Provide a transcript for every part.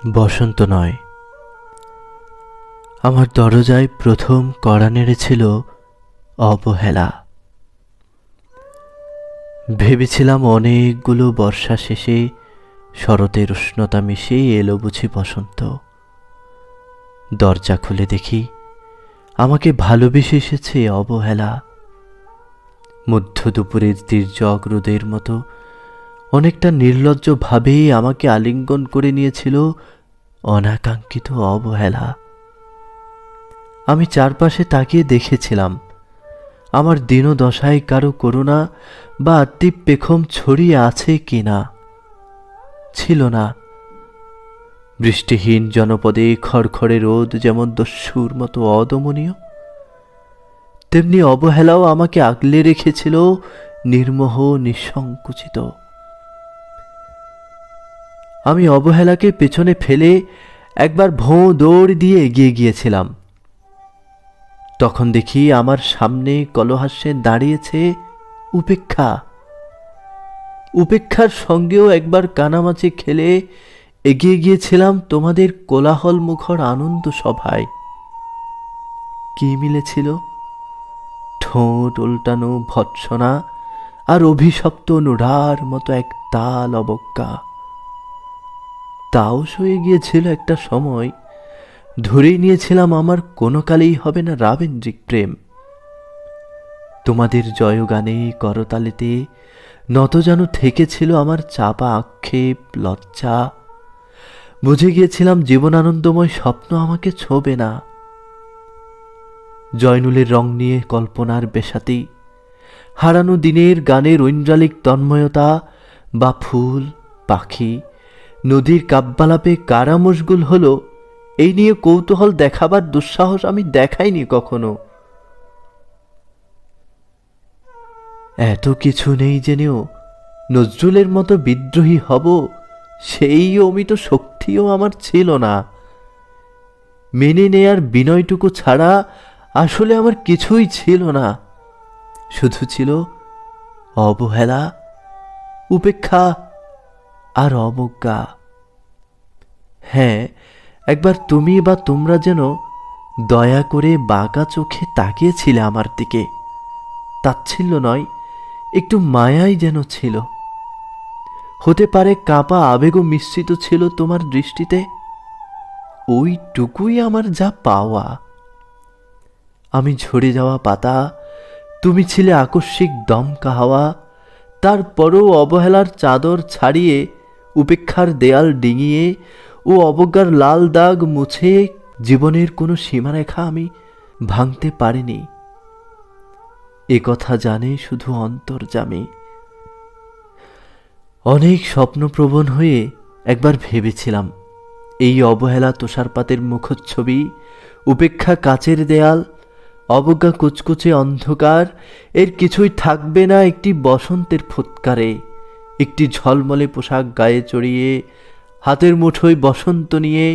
বসন্ত নয়, আমার দরজায় প্রথম কড়া নেড়েছিল অবহেলা। ভেবেছিলাম অনেকগুলো বর্ষা শেষে শরতের উষ্ণতা মিশে এলো বুঝি বসন্ত। দরজা খুলে দেখি আমাকে ভালোবেসে এসেছে অবহেলা। মধ্য দুপুরের তির্যক রোদের মতো অনেকটা নির্লজ্জভাবেই আমাকে আলিঙ্গন করে নিয়েছিল অনাকাঙ্ক্ষিত অবহেলা। আমি চারপাশে তাকিয়ে দেখেছিলাম আমার দীনদশায় কারো করুণা বা আত্মীপ পেখম ছড়িয়ে আছে কিনা। ছিল না। বৃষ্টিহীন জনপদে খড়খড়ে রোদ যেমন দস্যুর মতো অদমনীয়, তেমনি অবহেলাও আমাকে আগলে রেখেছিল নির্মোহ নিঃসংকুচিত। আমি অবহেলাকে পেছনে ফেলে একবার ভোঁ দৌড় দিয়ে এগিয়ে গিয়েছিলাম। তখন দেখি আমার সামনে কলহাস্যে দাঁড়িয়েছে উপেক্ষা। উপেক্ষার সঙ্গেও একবার কানামাছি খেলে এগিয়ে গিয়েছিলাম তোমাদের কোলাহল মুখর আনন্দ সভায়। কি মিলেছিল? ঠোঁট উল্টানো ভৎসনা আর অভিশপ্ত নুড়ার মতো এক তাল অবজ্ঞা। তাও সয়ে গিয়েছিল একটা সময়। ধরেই নিয়েছিলাম আমার কোনো কালেই হবে না রাবেন্দ্রিক প্রেম। তোমাদের জয়গানে করতালিতে নত যেন থেকেছিল আমার চাপা আক্ষেপ লজ্জা। বুঝে গিয়েছিলাম জীবনানন্দময় স্বপ্ন আমাকে ছোঁবে না। জয়নুলের রং নিয়ে কল্পনার বেশাতি, হারানো দিনের গানের ঐন্দ্রালিক তন্ময়তা বা ফুল পাখি নদীর কাব্যালাপে কারা মশগুল হলো এই নিয়ে কৌতূহল দেখাবার দুঃসাহস আমি দেখাইনি কখনো। এত কিছু নেই জেনেও নজরুলের মতো বিদ্রোহী হব সেই অমিত শক্তিও আমার ছিল না। মেনে নেয়ার বিনয়টুকু ছাড়া আসলে আমার কিছুই ছিল না। শুধু ছিল অবহেলা, উপেক্ষা আর অবজ্ঞা। হ্যাঁ, একবার তুমি বা তোমরা যেন দয়া করে বাঁকা চোখে তাকিয়েছিলে আমার দিকে। তাচ্ছিল্য নয়, একটু মায়াই যেন ছিল। হতে পারে কাঁপা আবেগও মিশ্রিত ছিল তোমার দৃষ্টিতে। ওইটুকুই আমার যা পাওয়া। আমি ঝরে যাওয়া পাতা, তুমি ছিলে আকস্মিক দমকা হাওয়া। তারপরও অবহেলার চাদর ছাড়িয়ে, উপেক্ষার দেয়াল ডিঙিয়ে ও অবজ্ঞার লাল দাগ মুছে জীবনের কোনো সীমারেখা আমি ভাঙতে পারিনি। এ কথা জানে শুধু অন্তর্যামী। অনেক স্বপ্নপ্রবণ হয়ে একবার ভেবেছিলাম এই অবহেলা তুষারপাতের মুখচ্ছবি, উপেক্ষা কাচের দেয়াল, অবজ্ঞা কুচকুচে অন্ধকার, এর কিছুই থাকবে না একটি বসন্তের ফুৎকারে। একটি ঝলমলে পোশাক গায়ে চড়িয়ে, হাতের মুঠোয় বসন্ত নিয়ে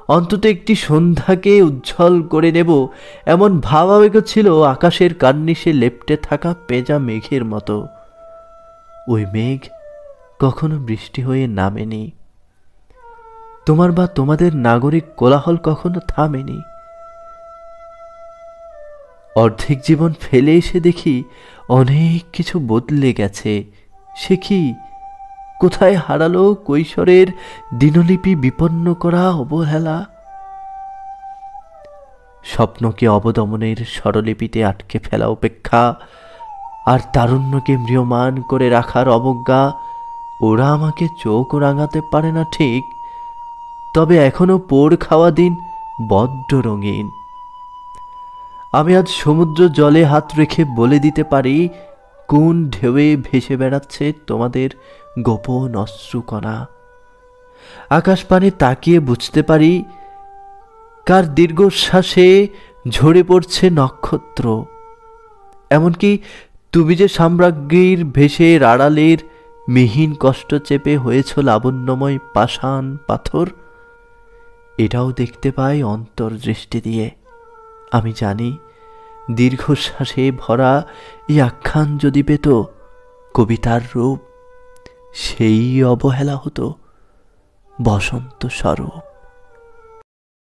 অন্তত একটি সন্ধ্যাকে উজ্জ্বল করে নেব এমন ভাবাবেগ ছিল আকাশের কার্নিশে লেপ্টে থাকা পেঁজা মেঘের মতো। ওই মেঘ কখনো বৃষ্টি হয়ে নামেনি। তোমার বা তোমাদের নাগরিক কোলাহল কখনো থামেনি। অর্ধেক জীবন ফেলে এসে দেখি অনেক কিছু বদলে গেছে। সে কি? কোথায় হারালো কৈশোরের দিনলিপি বিপন্ন করা অবহেলা? স্বপ্নকে অবদমনের স্বরলিপিতে আটকে ফেলা উপেক্ষা আর তারুণ্যকে ম্রিয়মান করে রাখার অবজ্ঞা, ওরা আমাকে চোখ রাঙাতে পারে না ঠিক, তবে এখনো পোড় খাওয়া দিন বড্ড রঙিন। আমি আজ সমুদ্র জলে হাত রেখে বলে দিতে পারি কোন ঢেউয়ে ভেসে বেড়াচ্ছে তোমাদের গোপন অশ্রুকণা। আকাশ পানে তাকিয়ে বুঝতে পারি কার দীর্ঘশ্বাসে ঝরে পড়ছে নক্ষত্র। এমনকি তুমি যে সাম্রাজ্ঞীর ভেসের আড়ালের মিহিন কষ্ট চেপে হয়েছ লাবণ্যময় পাষাণ পাথর, এটাও দেখতে পাই অন্তর্দৃষ্টি দিয়ে। আমি জানি দীর্ঘশ্বাসে ভরা এই আখ্যান যদি পেত কবিতার রূপ, সেই অবহেলা হতো বসন্ত স্বরূপ।